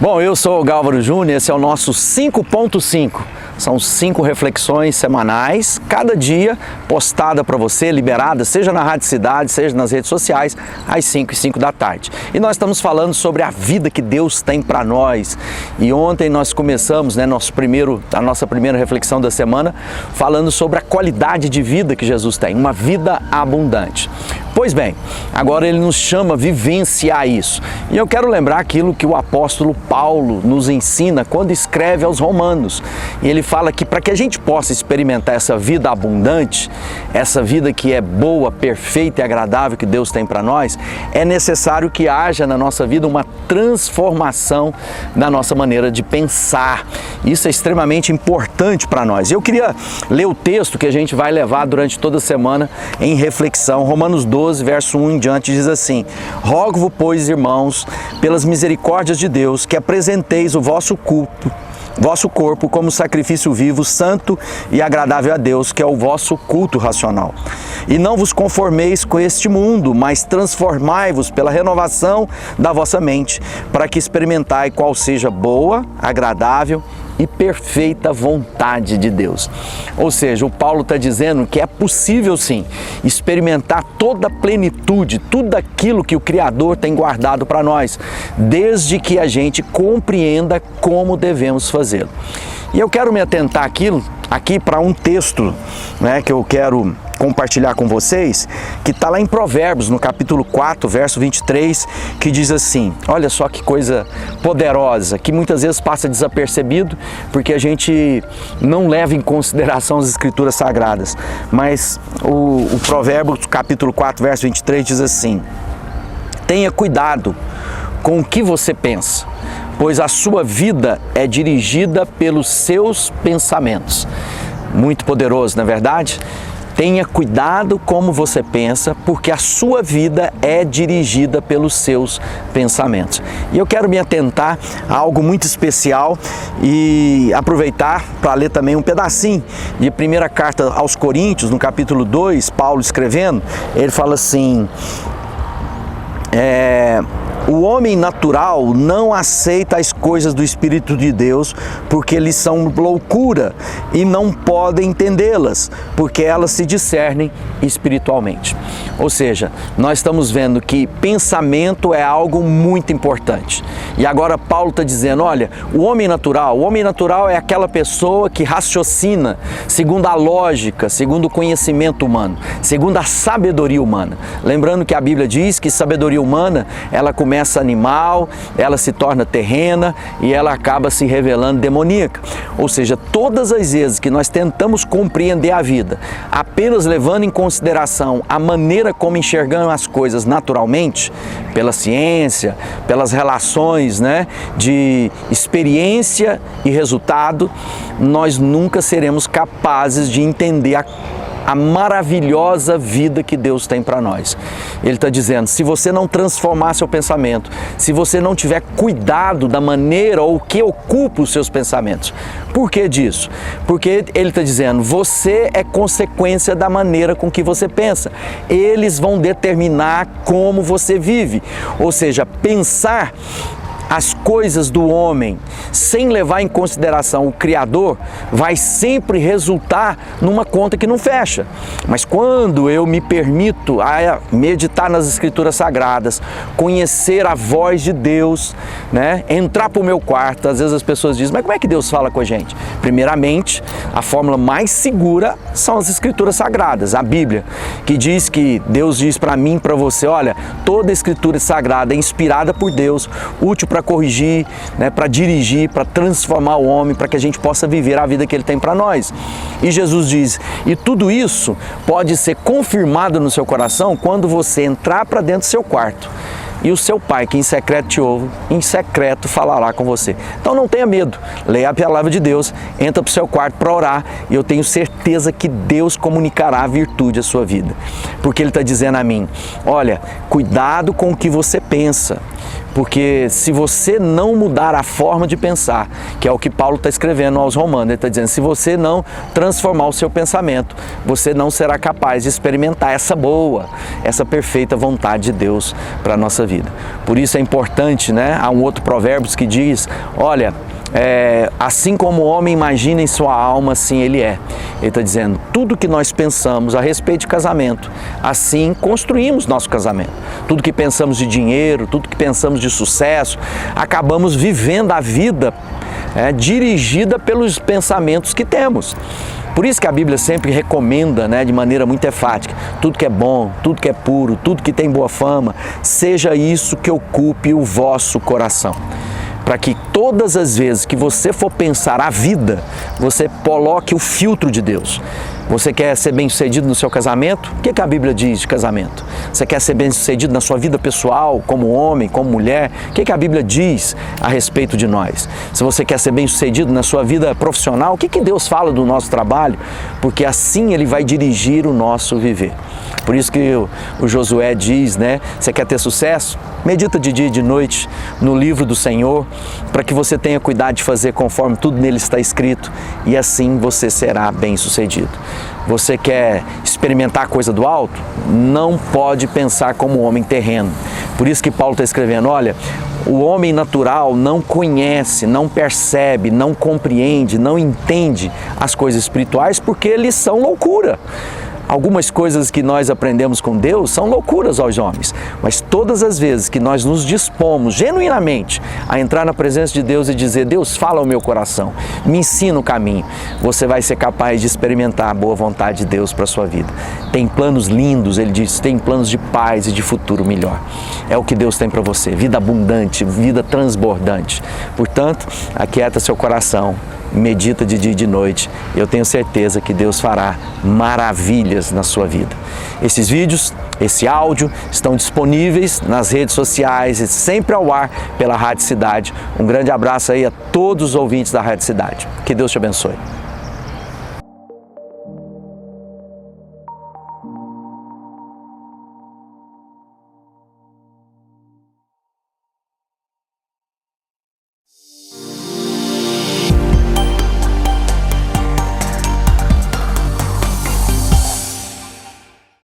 Bom, eu sou o Gálvaro Júnior, esse é o nosso 5.5. São 5 reflexões semanais, cada dia postada para você, liberada, seja na Rádio Cidade, seja nas redes sociais, às 5h05 da tarde. E nós estamos falando sobre a vida que Deus tem para nós. E ontem nós começamos, a nossa primeira reflexão da semana, falando sobre a qualidade de vida que Jesus tem, uma vida abundante. Pois bem, agora ele nos chama a vivenciar isso. E eu quero lembrar aquilo que o apóstolo Paulo nos ensina quando escreve aos Romanos. E ele fala que para que a gente possa experimentar essa vida abundante, essa vida que é boa, perfeita e agradável que Deus tem para nós, é necessário que haja na nossa vida uma transformação da nossa maneira de pensar. Isso é extremamente importante para nós. Eu queria ler o texto que a gente vai levar durante toda a semana em reflexão. Romanos 12, verso 1 em diante diz assim: Rogo-vos, pois, irmãos, pelas misericórdias de Deus, que apresenteis o vosso corpo como sacrifício vivo, santo e agradável a Deus, que é o vosso culto racional. E não vos conformeis com este mundo, mas transformai-vos pela renovação da vossa mente, para que experimentai qual seja boa, agradável e perfeita vontade de Deus. Ou seja, o Paulo está dizendo que é possível sim experimentar toda a plenitude, tudo aquilo que o Criador tem guardado para nós, desde que a gente compreenda como devemos fazê-lo. E eu quero me atentar aqui para um texto, que eu quero compartilhar com vocês, que está lá em Provérbios, no capítulo 4, verso 23, que diz assim, olha só que coisa poderosa, que muitas vezes passa desapercebido, porque a gente não leva em consideração as Escrituras Sagradas, mas o Provérbios, capítulo 4, verso 23, diz assim: tenha cuidado com o que você pensa, pois a sua vida é dirigida pelos seus pensamentos. Muito poderoso, não é verdade? Tenha cuidado como você pensa, porque a sua vida é dirigida pelos seus pensamentos. E eu quero me atentar a algo muito especial e aproveitar para ler também um pedacinho de primeira carta aos Coríntios, no capítulo 2, Paulo escrevendo, ele fala assim: o homem natural não aceita as coisas do Espírito de Deus porque eles são loucura e não podem entendê-las, porque elas se discernem espiritualmente. Ou seja, nós estamos vendo que pensamento é algo muito importante. E agora Paulo está dizendo, olha, o homem natural é aquela pessoa que raciocina segundo a lógica, segundo o conhecimento humano, segundo a sabedoria humana. Lembrando que a Bíblia diz que sabedoria humana, ela começa animal, ela se torna terrena e ela acaba se revelando demoníaca. Ou seja, todas as vezes que nós tentamos compreender a vida, apenas levando em consideração a maneira como enxergamos as coisas naturalmente, pela ciência, pelas relações, de experiência e resultado, nós nunca seremos capazes de entender a maravilhosa vida que Deus tem para nós. Ele está dizendo, se você não transformar seu pensamento, se você não tiver cuidado da maneira ou o que ocupa os seus pensamentos. Por que disso? Porque ele está dizendo, você é consequência da maneira com que você pensa. Eles vão determinar como você vive. Ou seja, pensar as coisas do homem sem levar em consideração o Criador vai sempre resultar numa conta que não fecha. Mas quando eu me permito a meditar nas Escrituras Sagradas, conhecer a voz de Deus, entrar para o meu quarto, às vezes as pessoas dizem, mas como é que Deus fala com a gente? Primeiramente, a fórmula mais segura são as Escrituras Sagradas, a Bíblia, que diz que Deus diz para mim, para você, olha, toda a Escritura Sagrada é inspirada por Deus, útil para corrigir, para dirigir, para transformar o homem, para que a gente possa viver a vida que Ele tem para nós. E Jesus diz, e tudo isso pode ser confirmado no seu coração quando você entrar para dentro do seu quarto. E o seu Pai, que em secreto te ouve, em secreto falará com você. Então não tenha medo, leia a palavra de Deus, entra para o seu quarto para orar e eu tenho certeza que Deus comunicará a virtude à sua vida. Porque Ele está dizendo a mim, olha, cuidado com o que você pensa. Porque se você não mudar a forma de pensar, que é o que Paulo está escrevendo aos Romanos, ele está dizendo, se você não transformar o seu pensamento, você não será capaz de experimentar essa boa, essa perfeita vontade de Deus para a nossa vida. Por isso é importante, né? Há um outro provérbio que diz, olha, assim como o homem imagina em sua alma, assim ele é. Ele está dizendo, tudo que nós pensamos a respeito de casamento, assim construímos nosso casamento. Tudo que pensamos de dinheiro, tudo que pensamos de sucesso, acabamos vivendo a vida dirigida pelos pensamentos que temos. Por isso que a Bíblia sempre recomenda, né, de maneira muito enfática, tudo que é bom, tudo que é puro, tudo que tem boa fama, seja isso que ocupe o vosso coração. Para que todas as vezes que você for pensar a vida, você coloque o filtro de Deus. Você quer ser bem-sucedido no seu casamento? O que a Bíblia diz de casamento? Você quer ser bem-sucedido na sua vida pessoal, como homem, como mulher? O que a Bíblia diz a respeito de nós? Se você quer ser bem-sucedido na sua vida profissional, o que Deus fala do nosso trabalho? Porque assim Ele vai dirigir o nosso viver. Por isso que o Josué diz, né? Você quer ter sucesso? Medita de dia e de noite no livro do Senhor, para que você tenha cuidado de fazer conforme tudo nele está escrito, e assim você será bem-sucedido. Você quer experimentar a coisa do alto? Não pode pensar como homem terreno. Por isso que Paulo está escrevendo, olha, o homem natural não conhece, não percebe, não compreende, não entende as coisas espirituais porque eles são loucura. Algumas coisas que nós aprendemos com Deus são loucuras aos homens, mas todas as vezes que nós nos dispomos genuinamente a entrar na presença de Deus e dizer, Deus, fala ao meu coração, me ensina o caminho, você vai ser capaz de experimentar a boa vontade de Deus para a sua vida. Tem planos lindos, ele diz, tem planos de paz e de futuro melhor. É o que Deus tem para você, vida abundante, vida transbordante. Portanto, aquieta seu coração, medita de dia e de noite, eu tenho certeza que Deus fará maravilhas na sua vida. Esses vídeos, esse áudio estão disponíveis nas redes sociais e sempre ao ar pela Rádio Cidade. Um grande abraço aí a todos os ouvintes da Rádio Cidade. Que Deus te abençoe.